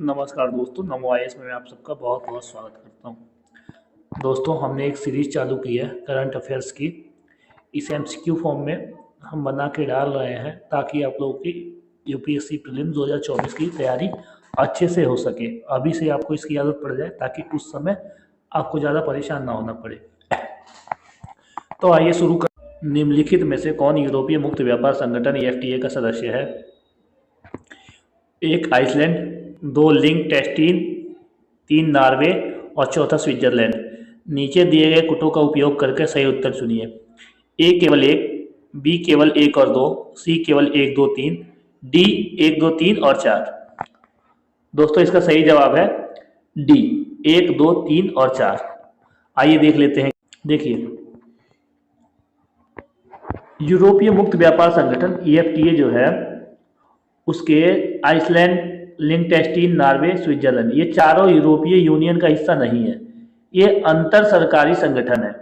नमस्कार दोस्तों, नमो आईएएस में मैं आप सबका बहुत बहुत स्वागत करता हूं। दोस्तों, हमने एक सीरीज चालू की है करंट अफेयर्स की। इस एमसीक्यू फॉर्म में हम बना के डाल रहे हैं ताकि आप लोगों की यूपीएससी प्रीलिम्स 2024 की तैयारी अच्छे से हो सके। अभी से आपको इसकी आदत पड़ जाए ताकि उस समय आपको ज़्यादा परेशान ना होना पड़े। तो आइए शुरू कर। निम्नलिखित में से कौन यूरोपीय मुक्त व्यापार संगठन एफटीए का सदस्य है? 1 आइसलैंड, 2 लिंक्टेनस्टीन, 3 नॉर्वे और चौथा स्विट्जरलैंड। नीचे दिए गए कुटों का उपयोग करके सही उत्तर चुनिए। ए केवल 1, बी केवल 1 और 2, सी केवल 1 2 3, डी 1 2 3 और 4। दोस्तों, इसका सही जवाब है डी 1 2 3 और 4। आइए देख लेते हैं। देखिए, यूरोपीय मुक्त व्यापार संगठन ईएफटीए जो है उसके आइसलैंड, लिंक्टेनस्टीन, नॉर्वे, स्विट्जरलैंड ये चारों यूरोपीय यूनियन का हिस्सा नहीं है। ये अंतर सरकारी संगठन है।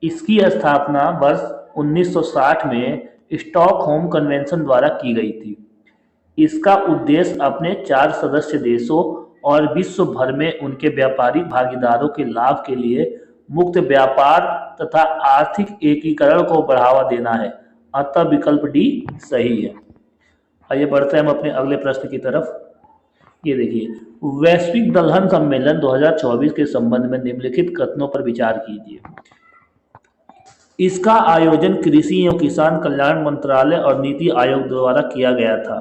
इसकी स्थापना वर्ष 1960 में स्टॉकहोम कन्वेंशन द्वारा की गई थी। इसका उद्देश्य अपने 4 सदस्य देशों और विश्व भर में उनके व्यापारिक भागीदारों के लाभ के लिए मुक्त व्यापार तथा आर्थिक एकीकरण को बढ़ावा देना है। अतः विकल्प डी सही है। आइए बढ़ते हैं हम अपने अगले प्रश्न की तरफ। ये देखिए, वैश्विक दलहन सम्मेलन 2024 के संबंध में निम्नलिखित कथनों पर विचार कीजिए। इसका आयोजन कृषि एवं किसान कल्याण मंत्रालय और नीति आयोग द्वारा किया गया था।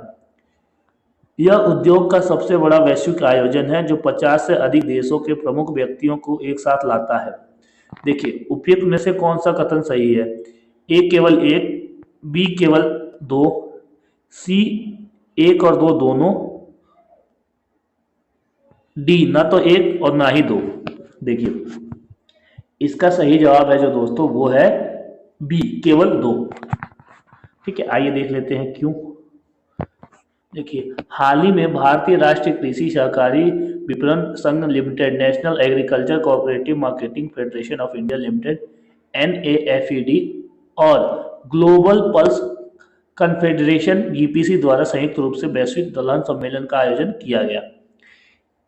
यह उद्योग का सबसे बड़ा वैश्विक आयोजन है जो 50 से अधिक देशों के प्रमुख व्यक्तियों को एक साथ लाता है। देखिए, उपयुक्त में से कौन सा कथन सही है? ए केवल 1, बी केवल 2, सी 1 और 2 दोनों, डी ना तो 1 और ना ही 2। देखिए, इसका सही जवाब है जो दोस्तों वो है बी केवल 2। ठीक है, आइए देख लेते हैं क्यों। देखिए, हाल ही में भारतीय राष्ट्रीय कृषि सहकारी विपणन संघ limited, national agriculture cooperative marketing federation of India limited NAFED और ग्लोबल पल्स कन्फेडरेशन GPC द्वारा संयुक्त रूप से वैश्विक दलहन सम्मेलन का आयोजन किया गया।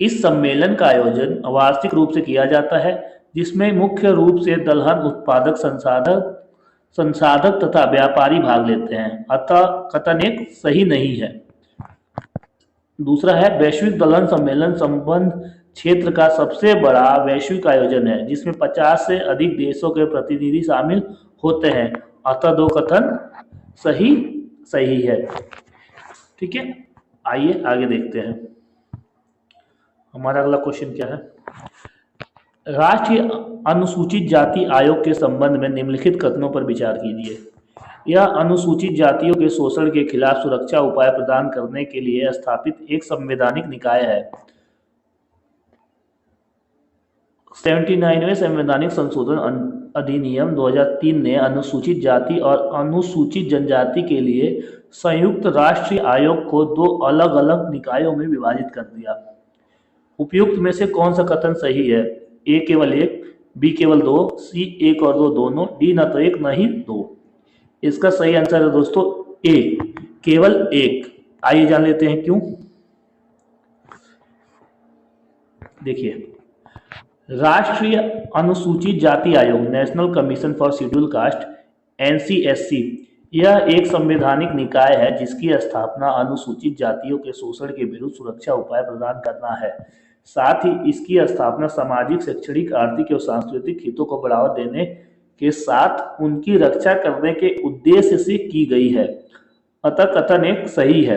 इस सम्मेलन का आयोजन वार्षिक रूप से किया जाता है जिसमें मुख्य रूप से दलहन उत्पादक, संसाधक तथा व्यापारी भाग लेते हैं। अतः कथन एक सही नहीं है। दूसरा है, वैश्विक दलहन सम्मेलन संबंध क्षेत्र का सबसे बड़ा वैश्विक आयोजन है जिसमें 50 से अधिक देशों के प्रतिनिधि शामिल होते हैं। अतः 2 कथन सही है। ठीक है, आइए आगे देखते हैं। हमारा अगला क्वेश्चन क्या है? राष्ट्रीय अनुसूचित जाति आयोग के संबंध में निम्नलिखित कथनों पर विचार कीजिए। यह अनुसूचित जातियों के शोषण के खिलाफ सुरक्षा उपाय प्रदान करने के लिए स्थापित एक संवैधानिक निकाय है। 79वें संवैधानिक संशोधन अधिनियम 2003 ने अनुसूचित जाति और अनुसूचित जनजाति के लिए संयुक्त राष्ट्रीय आयोग को 2 अलग अलग निकायों में विभाजित कर दिया। उपयुक्त में से कौन सा कथन सही है? ए केवल 1, बी केवल 2, सी 1 और 2 दोनों, डी ना तो 1 ना ही 2। इसका सही आंसर है दोस्तों ए केवल 1। आइए जान लेते हैं क्यों। देखिए, राष्ट्रीय अनुसूचित जाति आयोग, national commission for schedule caste NCSC, यह एक संवैधानिक निकाय है जिसकी स्थापना अनुसूचित जातियों के शोषण के विरुद्ध सुरक्षा उपाय प्रदान करना है। साथ ही इसकी स्थापना सामाजिक, शैक्षणिक, आर्थिक और सांस्कृतिक हितों को बढ़ावा देने के साथ उनकी रक्षा करने के उद्देश्य से की गई है। अतः कथन एक सही है।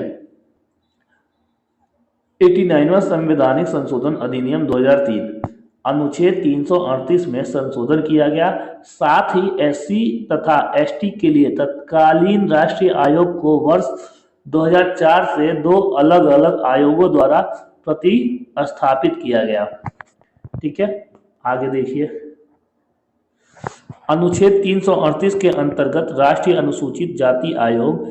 89वां संवैधानिक संशोधन अधिनियम 2003 अनुच्छेद 338 में संशोधन किया गया। साथ ही SC तथा ST के लिए तत्कालीन राष्ट्रीय आयोग को वर्ष 2004 से 2 अलग अलग आयोगों द्वारा प्रतिस्थापित किया गया। ठीक है, आगे देखिए। अनुच्छेद 338 के अंतर्गत राष्ट्रीय अनुसूचित जाति आयोग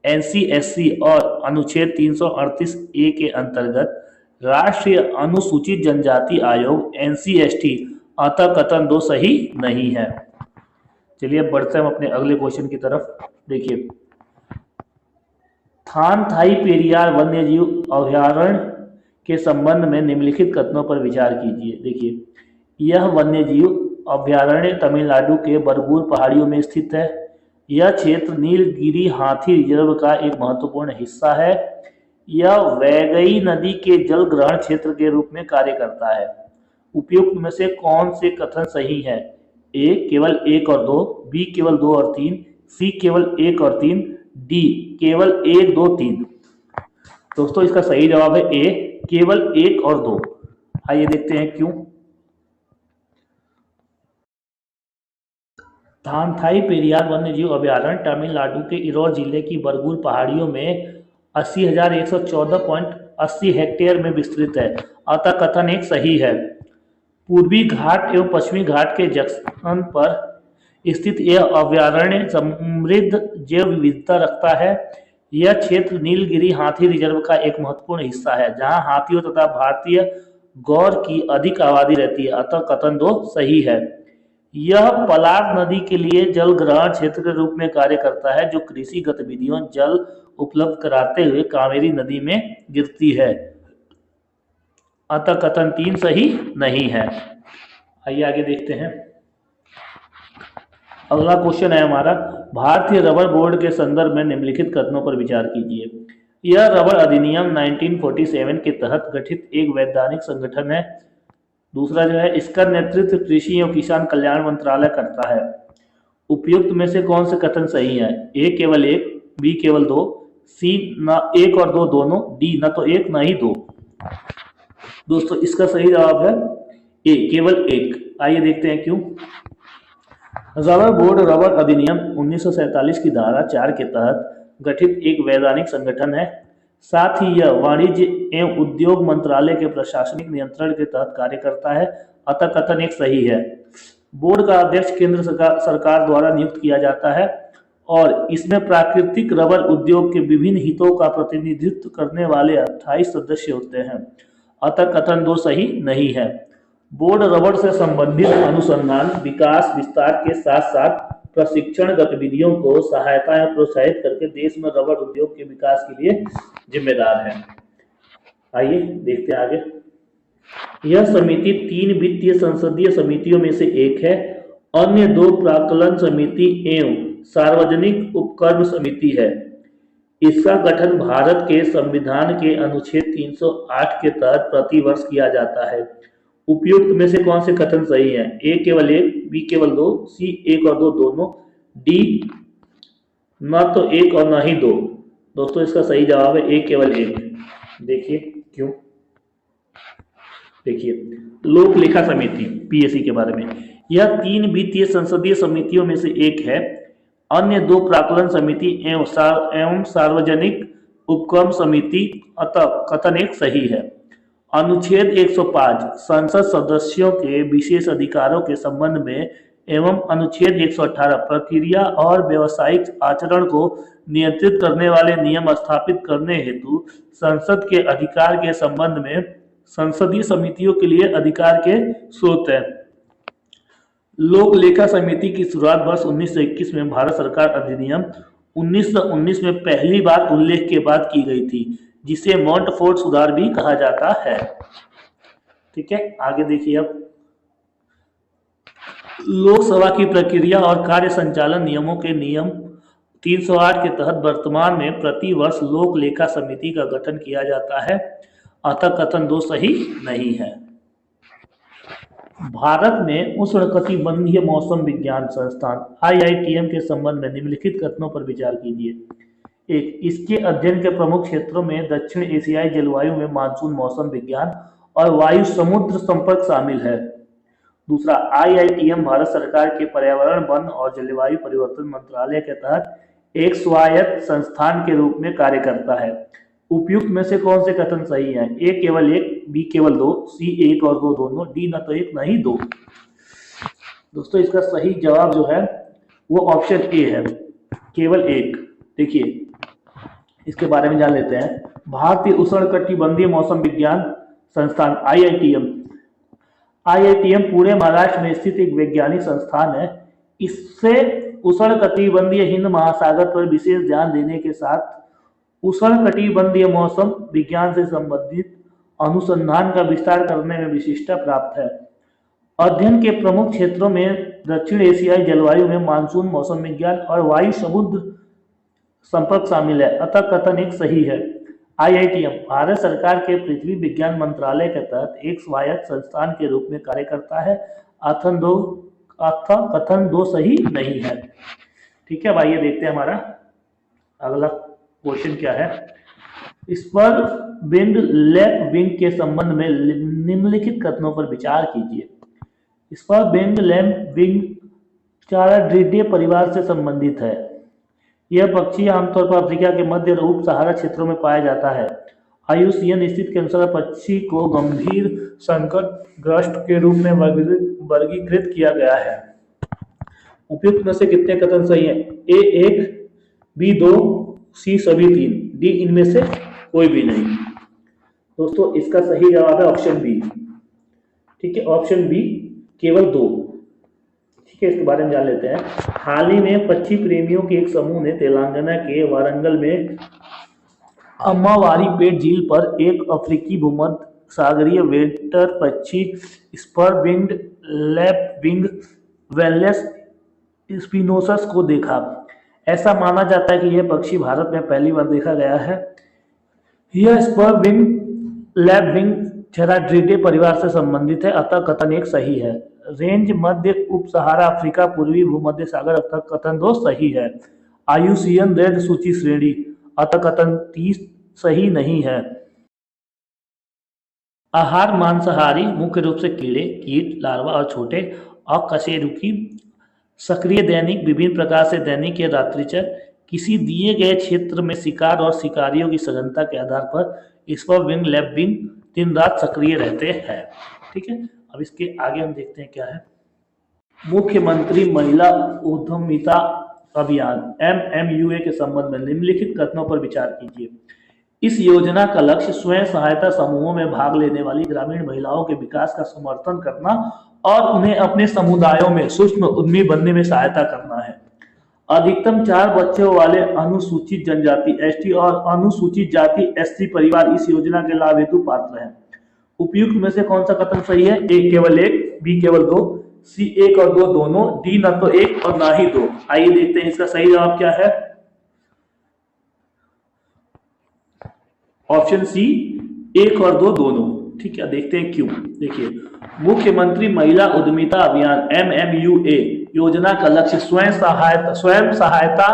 NCSC और अनुच्छेद 338A के अंतर्गत राष्ट्रीय अनुसूचित जनजाति आयोग NCST। अतः कथन 2 सही नहीं है। चलिए अब बढ़ते हैं हम अपने अगले क्वेश्चन की तरफ। देखिए, थान थाई पेरियार वन्यजीव अभयारण्य के संबंध में निम्नलिखित कथनों पर विचार कीजिए। देखिए, यह वन्यजीव अभयारण्य तमिलनाडु के बरगुर पहाड़ियों में स्थित है। यह क्षेत्र नीलगिरी हाथी रिजर्व का एक महत्वपूर्ण हिस्सा है। यह वैगई नदी के जल ग्रहण क्षेत्र के रूप में कार्य करता है। उपयुक्त में से कौन से कथन सही है? ए केवल 1 और 2, बी केवल 2 और 3, सी केवल 1 और 3, डी केवल 1, 2, 3। दोस्तों इसका सही जवाब है ए केवल 1 और 2। आइए देखते हैं क्यों। थानथाई पेरियार वन्यजीव अभयारण्य तमिलनाडु के इरोर जिले की बरगुर पहाड़ियों में 80,114.80 हेक्टेयर में विस्तृत है। अतः कथन एक सही है। पूर्वी घाट एवं पश्चिमी घाट के जंक्शन पर स्थित यह अभयारण्य समृद्ध जैव विविधता रखता है। यह क्षेत्र नीलगिरी हाथी रिजर्व का एक महत्वपूर्ण हिस्सा है, जहां हाथियों तथा भारतीय गौर की अधिक आबादी रहती है। अतः कथन 2 सही है। यह पलार नदी के लिए जल ग्रहण क्षेत्र के रूप में कार्य करता है, जो कृषि गतिविधियों जल उपलब्ध कराते हुए कावेरी नदी में गिरती है। अतः कथन 3 सही नहीं है। आइए आगे देखते हैं। अगला क्वेश्चन है हमारा, भारतीय रबर बोर्ड के संदर्भ में निम्नलिखित कथनों पर विचार कीजिए। यह रबर अधिनियम 1947 के तहत गठित एक वैधानिक संगठन है। दूसरा जो है, इसका नेतृत्व कृषि एवं किसान कल्याण मंत्रालय करता है। उपयुक्त में से कौन से कथन सही है? ए केवल 1, बी केवल 2, सी न 1 और 2 दोनों, डी न तो 1 न ही 2। दोस्तों इसका सही जवाब है ए केवल 1। आइए देखते हैं क्यों। रबर बोर्ड रबर अधिनियम 1947 की धारा 4 के तहत गठित एक वैधानिक संगठन है। साथ ही यह वाणिज्य एवं उद्योग मंत्रालय के प्रशासनिक नियंत्रण के तहत कार्य करता है। अतः कथन एक सही है। बोर्ड का अध्यक्ष केंद्र सरकार द्वारा नियुक्त किया जाता है और इसमें प्राकृतिक रबर उद्योग के विभिन्न हितों का प्रतिनिधित्व करने वाले 28 सदस्य होते हैं। अतः कथन 2 सही नहीं है। बोर्ड रबर से संबंधित अनुसंधान, विकास, विस्तार के साथ साथ प्रशिक्षण गतिविधियों को सहायता एवं प्रोत्साहित करके देश में रबर उद्योग के विकास के लिए जिम्मेदार है। आइए देखते हैं आगे। यह समिति 3 वित्तीय संसदीय समितियों में से एक है। अन्य 2 प्राक्कलन समिति एवं सार्वजनिक उपक्रम समिति है। इसका गठन भारत के संविधान के अनुच्छेद 308 के तहत प्रतिवर्ष किया जाता है। उपयुक्त में से कौन से कथन सही है? ए केवल 1, बी केवल 2, सी 1 और 2 दोनों, डी न तो 1 और न ही 2। दोस्तों इसका सही जवाब है ए केवल 1। देखिए क्यों। देखिए, लोक लेखा समिति पीएससी के बारे में, यह 3 वित्तीय संसदीय समितियों में से एक है। अन्य 2 प्राक्कलन समिति एवं सार्वजनिक उपक्रम समिति। अतः कथन एक सही है। अनुच्छेद 105 संसद सदस्यों के विशेष अधिकारों के संबंध में एवं अनुच्छेद 118 प्रक्रिया और व्यावसायिक आचरण को नियंत्रित करने वाले नियम स्थापित करने हेतु संसद के अधिकार के संबंध में संसदीय समितियों के लिए अधिकार के स्रोत है। लोक लेखा समिति की शुरुआत वर्ष 1921 में भारत सरकार अधिनियम 1919 में पहली बार उल्लेख के बाद की गई थी, जिसे मॉन्टफोर्ट सुधार भी कहा जाता है। ठीक है, आगे देखिए। अब लोकसभा की प्रक्रिया और कार्य संचालन नियमों के नियम 308 के तहत वर्तमान में प्रति वर्ष लोक लेखा समिति का गठन किया जाता है। अतः कथन 2 सही नहीं है। भारत में उष्णकटिबंधीय मौसम विज्ञान संस्थान IITM के संबंध में निम्नलिखित कथनों पर विचार कीजिए। 1. इसके अध्ययन के प्रमुख क्षेत्रों में दक्षिण एशियाई जलवायु में मानसून मौसम विज्ञान और वायु समुद्र संपर्क शामिल है। दूसरा, IITM भारत सरकार के पर्यावरण, वन और जलवायु परिवर्तन मंत्रालय के तहत एक स्वायत्त संस्थान के रूप में कार्य करता है। उपयुक्त में से कौन से कथन सही है? ए केवल 1, बी केवल 2, सी 1 और 2 दोनों, डी न तो 1 न ही 2। दोस्तों इसका सही जवाब जो है वो ऑप्शन ए है, केवल 1। देखिए इसके बारे में जान लेते हैं। भारतीय उष्णकटिबंधीय मौसम विज्ञान संस्थान IITM पूरे महाराष्ट्र में स्थित एक वैज्ञानिक संस्थान है। इससे उष्णकटिबंधीय हिंद महासागर पर विशेष ध्यान देने के साथ उष्णकटिबंधीय मौसम विज्ञान से संबंधित अनुसंधान का विस्तार करने में विशिष्टता प्राप्त है। अध्ययन के प्रमुख क्षेत्रों में दक्षिण एशियाई जलवायु में मानसून, मौसम विज्ञान और वायु समुद्र संपर्क शामिल है, अतः कथन एक सही है। आईआईटीएम भारत सरकार के पृथ्वी विज्ञान मंत्रालय के तहत एक स्वायत्त संस्थान के रूप में कार्य करता है, अतः कथन दो सही नहीं है। ठीक है भाई, ये देखते हैं हमारा अगला क्वेश्चन क्या है। स्पर विंग लैप विंग के संबंध में निम्नलिखित कथनों पर विचार कीजिए। स्पर विंग लैप विंग चाराड्रिडे परिवार से संबंधित है। यह पक्षी आमतौर पर अफ्रीका के मध्य और उप सहारा क्षेत्रों में पाया जाता है। IUCN स्थिति के अनुसार पक्षी को गंभीर संकटग्रस्त के रूप में वर्गीकृत किया गया है। उपयुक्त में से कितने कथन सही हैं? A 1, B 2, C सभी 3, D इनमें से कोई भी नहीं। दोस्तों इसका सही जवाब है ऑप्शन बी। ठीक है, ऑप्शन बी केवल 2। ठीक है, इसके बारे में जान लेते हैं। हाल ही में पक्षी प्रेमियों के एक समूह ने तेलंगाना के वारंगल में अम्मावारी पेट झील पर एक अफ्रीकी भूमध्य सागरीय वेटर पक्षी स्पर विंग्ड लैपविंग वेलनेस स्पिनोसस को देखा। ऐसा माना जाता है कि यह पक्षी भारत में पहली बार देखा गया है। यह स्पर विंग लैपविंग चाराड्रिडे परिवार से संबंधित है, अतः कथन एक सही है। रेंज मध्य उप सहारा अफ्रीका पूर्वी भूमध्य सागर, अतः कथन 2 सही है। IUCN रेड सूची श्रेणी, अतः कथन 30 सही नहीं है। आहार मांसाहारी मुख्य रूप से कीड़े, कीट, लार्वा और छोटे अकशेरुकी सक्रिय दैनिक विभिन्न प्रकार से दैनिक या रात्रिचर किसी दिए गए क्षेत्र में शिकार और शिकारियों की सघनता के आधार पर स्पर विंग लैपविंग दिन रात सक्रिय रहते हैं। ठीक है, अब इसके आगे हम देखते हैं क्या है। मुख्यमंत्री महिला उद्यमिता अभियान MMUA के संबंध में निम्नलिखित कथनों पर विचार कीजिए। इस योजना का लक्ष्य स्वयं सहायता समूहों में भाग लेने वाली ग्रामीण महिलाओं के विकास का समर्थन करना और उन्हें अपने समुदायों में सूक्ष्म उद्यमी बनने में सहायता करना है। अधिकतम 4 बच्चों वाले अनुसूचित जनजाति ST और अनुसूचित जाति SC परिवार इस योजना के लाभ हेतु पात्र हैं। उपयुक्त में से कौन सा कथन सही है? A केवल 1, B केवल 2, C 1 और 2 दोनों, D न तो 1 और ना ही 2। आइए देखते हैं इसका सही जवाब क्या है। ऑप्शन C 1 और 2 दोनों। ठीक है, देखते हैं क्यों। देखिए, मुख्यमंत्री महिला उद्यमिता अभियान MMUA योजना का लक्ष्य स्वयं सहायता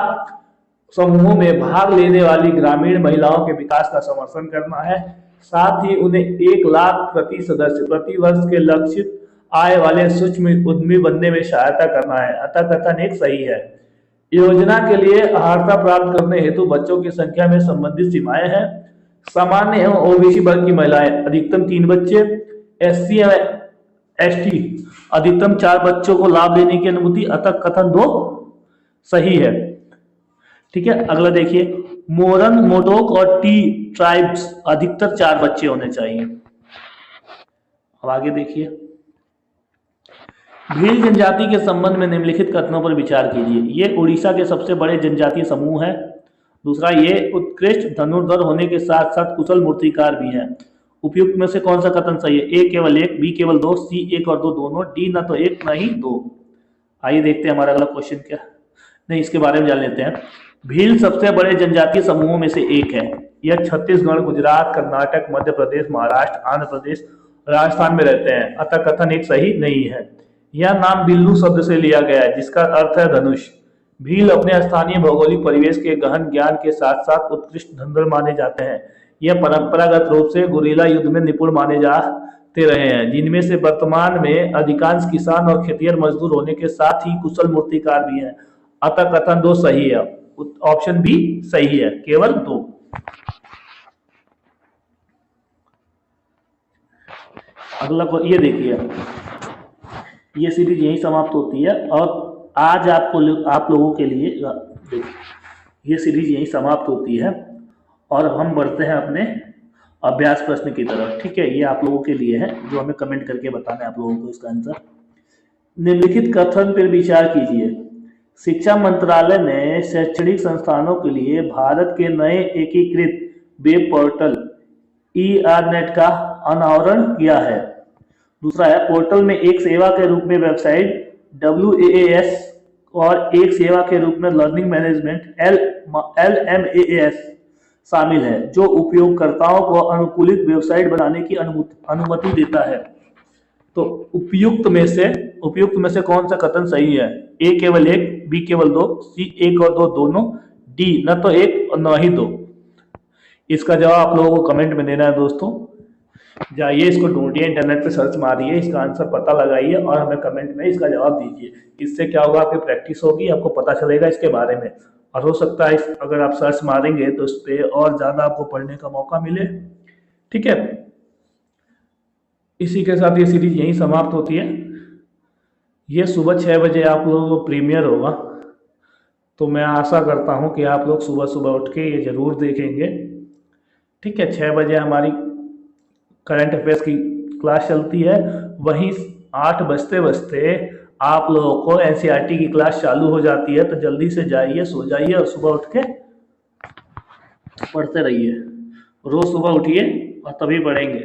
समूहों में भाग लेने वाली ग्रामीण महिलाओं के विकास का समर्थन करना है। साथ ही उन्हें 1 लाख प्रति सदस्य प्रति वर्ष के लक्षित आय वाले सूक्ष्म उद्यमी बनने में सहायता करना है, अतः कथन एक सही है। योजना के लिए अर्हता प्राप्त करने हेतु बच्चों की संख्या में संबंधित सीमाएं हैं। सामान्य एवं OBC वर्ग की महिलाएं अधिकतम 3 बच्चे, SC ST अधिकतम 4 बच्चों को लाभ लेने की अनुमति, अतः कथन 2 सही है। ठीक है, अगला देखिए। मोरन, मोडोक और टी ट्राइब्स अधिकतर 4 बच्चे होने चाहिए। अब आगे देखिए। भील जनजाति के संबंध में निम्नलिखित कथनों पर विचार कीजिए। ये उड़ीसा के सबसे बड़े जनजातीय समूह है। दूसरा, ये उत्कृष्ट धनुर्धर होने के साथ साथ कुशल मूर्तिकार भी हैं। उपयुक्त में से कौन सा कथन सही है? A केवल 1, B केवल 2, C 1 और 2 दोनों, D न तो 1 न ही 2। आइए देखते हैं हमारा अगला क्वेश्चन क्या, नहीं इसके बारे में जान लेते हैं। भील सबसे बड़े जनजातीय समूहों में से एक है। यह छत्तीसगढ़, गुजरात, कर्नाटक, मध्य प्रदेश, महाराष्ट्र, आंध्र प्रदेश, राजस्थान में रहते हैं, अतः कथन एक सही नहीं है। यह नाम बिल्लू शब्द से लिया गया है जिसका अर्थ है धनुष। भील अपने स्थानीय भौगोलिक परिवेश के गहन ज्ञान के साथ साथ उत्कृष्ट धनुर्धर माने जाते हैं। यह परंपरागत रूप से गुरिल्ला युद्ध में निपुण माने जाते रहे हैं, जिनमें से वर्तमान में अधिकांश किसान और खेतिहर मजदूर होने के साथ ही कुशल मूर्तिकार भी हैं, अतः कथन 2 सही है। ऑप्शन बी सही है, केवल 2। अगला को ये देखिए, ये सीरीज यही समाप्त होती है और आज आप लोगों के लिए ये सीरीज यही समाप्त होती है और हम बढ़ते हैं अपने अभ्यास प्रश्न की तरफ। ठीक है, ये आप लोगों के लिए है जो हमें कमेंट करके बताना है आप लोगों को इसका आंसर। निम्नलिखित कथन पर विचार कीजिए। शिक्षा मंत्रालय ने शैक्षणिक संस्थानों के लिए भारत के नए एकीकृत वेब पोर्टल ERNET का अनावरण किया है। दूसरा है पोर्टल में एक सेवा के रूप में वेबसाइट WAAS और एक सेवा के रूप में लर्निंग मैनेजमेंट LMAAS शामिल है, जो उपयोगकर्ताओं को अनुकूलित वेबसाइट बनाने की अनुमति देता है। तो उपयुक्त में से कौन सा कथन सही है? ए केवल एक, बी केवल दो, सी एक और दो दोनों, डी न तो एक और न ही दो। इसका जवाब आप लोगों को कमेंट में देना है दोस्तों। जाइए इसको ढूंढिए, इंटरनेट पे सर्च मारिए, इसका आंसर पता लगाइए और हमें कमेंट में इसका जवाब दीजिए। इससे क्या होगा, आपकी प्रैक्टिस होगी, आपको पता चलेगा इसके बारे में, और हो सकता है अगर आप सर्च मारेंगे तो इस पर और ज़्यादा आपको पढ़ने का मौका मिले। ठीक है, इसी के साथ ये सीरीज यहीं समाप्त होती है। ये सुबह 6 बजे आप लोगों को प्रीमियर होगा, तो मैं आशा करता हूँ कि आप लोग सुबह सुबह उठ के ये ज़रूर देखेंगे। ठीक है, 6 बजे हमारी करंट अफेयर्स की क्लास चलती है, वहीं 8 बजते बजते आप लोगों को NCERT की क्लास चालू हो जाती है। तो जल्दी से जाइए, सो जाइए और सुबह उठ के पढ़ते रहिए। रोज सुबह उठिए और तभी पढ़ेंगे।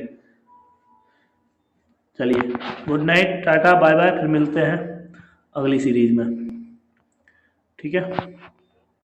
चलिए, good night, tata bye bye, फिर मिलते हैं अगली सीरीज में। ठीक है।